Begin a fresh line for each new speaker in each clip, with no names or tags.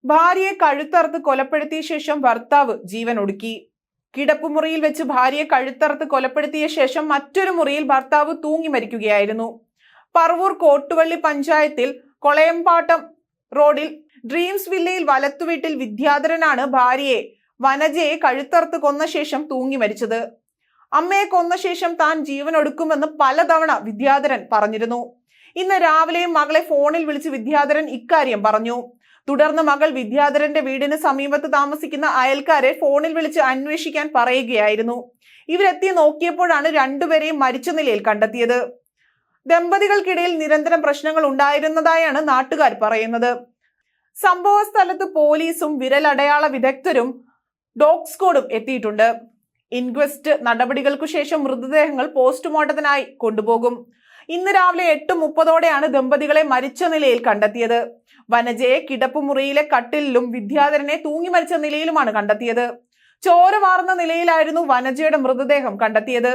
ഭാര്യയെ കഴുത്തറുത്ത് കൊലപ്പെടുത്തിയ ശേഷം ഭർത്താവ് ജീവൻ ഒടുക്കി. കിടപ്പുമുറിയിൽ വെച്ച് ഭാര്യയെ കഴുത്തറുത്ത് കൊലപ്പെടുത്തിയ ശേഷം മറ്റൊരു മുറിയിൽ ഭർത്താവ് തൂങ്ങി മരിക്കുകയായിരുന്നു. പറവൂർ കോട്ടുവള്ളി പഞ്ചായത്തിൽ കൊളയമ്പാട്ടം റോഡിൽ ഡ്രീംസ് വില്ലയിൽ വലത്തുവീട്ടിൽ വിദ്യാധരനാണ് ഭാര്യയെ വനജയെ കഴുത്തറുത്ത് കൊന്ന ശേഷം തൂങ്ങി മരിച്ചത്. അമ്മയെ കൊന്ന ശേഷം താൻ ജീവൻ ഒടുക്കുമെന്ന് പലതവണ വിദ്യാധരൻ പറഞ്ഞിരുന്നു. ഇന്ന് രാവിലെയും മകളെ ഫോണിൽ വിളിച്ച് വിദ്യാധരൻ ഇക്കാര്യം പറഞ്ഞു. തുടർന്ന് മകൾ വിദ്യാധരന്റെ വീടിന് സമീപത്ത് താമസിക്കുന്ന അയൽക്കാരെ ഫോണിൽ വിളിച്ച് അന്വേഷിക്കാൻ പറയുകയായിരുന്നു. ഇവരെത്തി നോക്കിയപ്പോഴാണ് രണ്ടുപേരെയും മരിച്ച നിലയിൽ കണ്ടെത്തിയത്. ദമ്പതികൾക്കിടയിൽ നിരന്തരം പ്രശ്നങ്ങൾ ഉണ്ടായിരുന്നതായാണ് നാട്ടുകാർ പറയുന്നത്. സംഭവ സ്ഥലത്ത് പോലീസും വിരലടയാള വിദഗ്ധരും ഡോഗ് സ്ക്വാഡും എത്തിയിട്ടുണ്ട്. ഇൻക്വസ്റ്റ് നടപടികൾക്കു ശേഷം മൃതദേഹങ്ങൾ പോസ്റ്റ്മോർട്ടത്തിനായി കൊണ്ടുപോകും. ഇന്ന് രാവിലെ 8:30 ദമ്പതികളെ മരിച്ച നിലയിൽ കണ്ടെത്തിയത്. വനജയെ കിടപ്പുമുറിയിലെ കട്ടിലിലും വിദ്യാധരനെ തൂങ്ങി മരിച്ച നിലയിലുമാണ് കണ്ടെത്തിയത്. ചോര വാർന്ന നിലയിലായിരുന്നു വനജയുടെ മൃതദേഹം കണ്ടെത്തിയത്.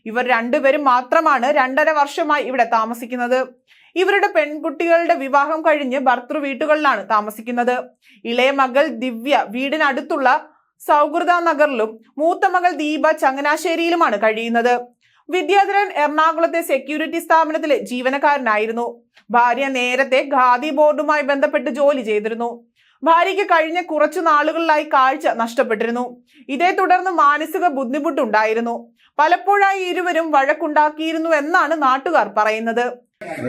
ഇവർ രണ്ടുപേരും മാത്രമാണ് 2.5 വർഷമായി ഇവിടെ താമസിക്കുന്നത്. ഇവരുടെ പെൺകുട്ടികളുടെ വിവാഹം കഴിഞ്ഞ് ഭർത്തൃ വീട്ടുകളിലാണ് താമസിക്കുന്നത്. ഇളയ മകൾ ദിവ്യ വീടിനടുത്തുള്ള സൗഹൃദ നഗറിലും മൂത്ത മകൾ ദീപ ചങ്ങനാശ്ശേരിയിലുമാണ് കഴിയുന്നത്. വിദ്യാധരൻ എറണാകുളത്തെ സെക്യൂരിറ്റി സ്ഥാപനത്തിലെ ജീവനക്കാരനായിരുന്നു. ഭാര്യ നേരത്തെ ഖാദി ബോർഡുമായി ബന്ധപ്പെട്ട് ജോലി ചെയ്തിരുന്നു. ഭാര്യയ്ക്ക് കഴിഞ്ഞ കുറച്ചു നാളുകളിലായി കാഴ്ച നഷ്ടപ്പെട്ടിരുന്നു. ഇതേ തുടർന്ന് മാനസിക ബുദ്ധിമുട്ടുണ്ടായിരുന്നു. പലപ്പോഴായി ഇരുവരും വഴക്കുണ്ടാക്കിയിരുന്നു എന്നാണ് നാട്ടുകാർ പറയുന്നത്.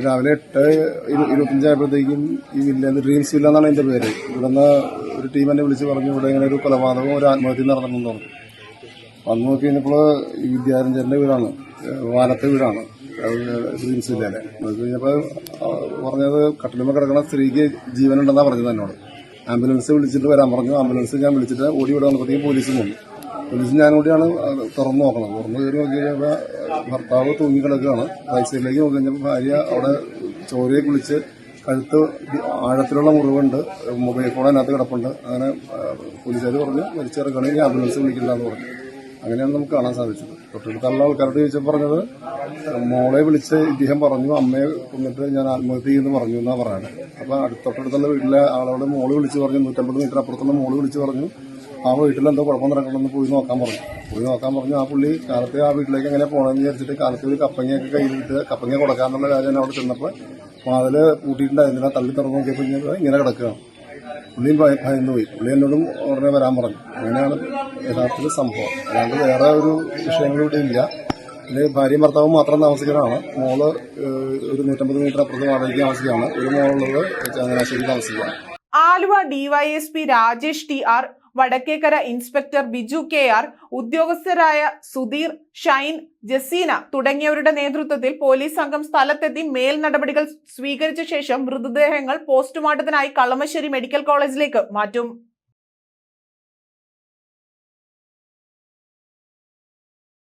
രാവിലെ 8:25 ഈ വില്ല ഡ്രീംസ് വില്ല എന്നാണ് എന്റെ പേര്. ഇവിടുന്ന് ഒരു ടീം എന്നെ വിളിച്ച് പറഞ്ഞു ഇവിടെ ഇങ്ങനെ ഒരു കൊലപാതകവും ഒരു ആത്മഹത്യ നടന്നെന്ന് പറഞ്ഞു. വന്നു നോക്കി കഴിഞ്ഞപ്പോൾ ഈ വിദ്യാരഞ്ജന്റെ വീടാണ്, വാലത്തെ വീടാണ് ഡ്രീംസ് വില്ലയിലെ. നോക്കി കഴിഞ്ഞപ്പോൾ പറഞ്ഞത് കട്ടിലുമ്പോൾ കിടക്കുന്ന സ്ത്രീക്ക് ജീവനുണ്ടെന്നാണ് പറഞ്ഞത് എന്നോട്. ആംബുലൻസ് വിളിച്ചിട്ട് വരാൻ പറഞ്ഞു. ആംബുലൻസ് ഞാൻ വിളിച്ചിട്ട് ഓടി ഇവിടെ വന്നപ്പോഴത്തേക്കും പോലീസും വന്നു. പോലീസ് ഞാൻ കൂടിയാണ് തുറന്നു നോക്കണം. തുറന്നു കയറി നോക്കി കഴിഞ്ഞപ്പോൾ ഭർത്താവ് തൂങ്ങിക്കിടക്കുകയാണ്. റൈറ്റ് സൈഡിലേക്ക് നോക്കി കഴിഞ്ഞപ്പോൾ ഭാര്യ അവിടെ ചോരയെ കുളിച്ച് കഴുത്ത് ആഴത്തിലുള്ള മുറിവുണ്ട്, മൊബൈൽ ഫോൺ അതിനകത്ത് കിടപ്പുണ്ട്. അങ്ങനെ പോലീസുകാർ പറഞ്ഞ് മരിച്ചിറക്കണമെങ്കിൽ ആംബുലൻസ് വിളിക്കില്ലെന്ന് പറഞ്ഞു. അങ്ങനെയാണ് നമുക്ക് കാണാൻ സാധിച്ചത്. തൊട്ടടുത്തുള്ള ആൾക്കാരോട് ചോദിച്ചപ്പോൾ പറഞ്ഞത് മോളെ വിളിച്ച് ഇദ്ദേഹം പറഞ്ഞു അമ്മയെ കൊന്നിട്ട് ഞാൻ ആത്മഹത്യ ചെയ്യുമെന്ന് പറഞ്ഞു എന്നാണ് പറയുന്നത്. അപ്പോൾ തൊട്ടടുത്തുള്ള വീട്ടിലെ ആളോട് മോള് വിളിച്ച് പറഞ്ഞു, 150 മീറ്റർ അപ്പുറത്തുള്ള മോള് വിളിച്ച് പറഞ്ഞു ആ വീട്ടിലെന്തോ കുഴപ്പം നടക്കണമെന്ന് പോയി നോക്കാൻ പറഞ്ഞു. ആ പുള്ളി കാലത്ത് ആ വീട്ടിലേക്ക് എങ്ങനെ പോകണമെന്ന് വിചാരിച്ചിട്ട് കാലത്ത് ഒരു കപ്പങ്ങയൊക്കെ കയ്യിലിട്ട് കപ്പങ്ങ കൊടുക്കാന്നുള്ള കാര്യം അവിടെ ചെന്നപ്പോൾ വാതില് പൂട്ടിയിട്ടുണ്ടായിരുന്നില്ല. തള്ളി തുറന്നു നോക്കിയപ്പോൾ ഇങ്ങനെ കിടക്കുകയാണ്. പുള്ളിയും ഭയന്നു പോയി. പുള്ളി എന്നോടും ഉടനെ വരാൻ പറഞ്ഞു. അങ്ങനെയാണ് യഥാർത്ഥത്തിൽ സംഭവം. അല്ലാണ്ട് വേറെ ഒരു വിഷയങ്ങളും ഇവിടെ ഇല്ല. ഇതിൽ ഭാര്യയും ഭർത്താവും മാത്രം താമസിക്കുന്നതാണ്. മോള് ഒരു 150 മീറ്റർ അപ്പുറത്ത് വാടകയ്ക്ക് താമസിക്കുകയാണ്. ഒരു മോളുള്ളത് ചങ്ങനാശ്ശേരി താമസിക്കുകയാണ്.
Aluva DYSP Rajesh TR, Vadakkekara inspector Biju KR, ഉദ്യോഗസ്ഥരായ സുധീർ, ഷൈൻ, ജസീന തുടങ്ങിയവരുടെ നേതൃത്വത്തിൽ പോലീസ് സംഘം സ്ഥലത്തെത്തി മേൽ നടപടികൾ സ്വീകരിച്ച ശേഷം മൃതദേഹങ്ങൾ പോസ്റ്റ്മോർട്ടത്തിനായി കളമശ്ശേരി മെഡിക്കൽ കോളേജിലേക്ക് മാറ്റും.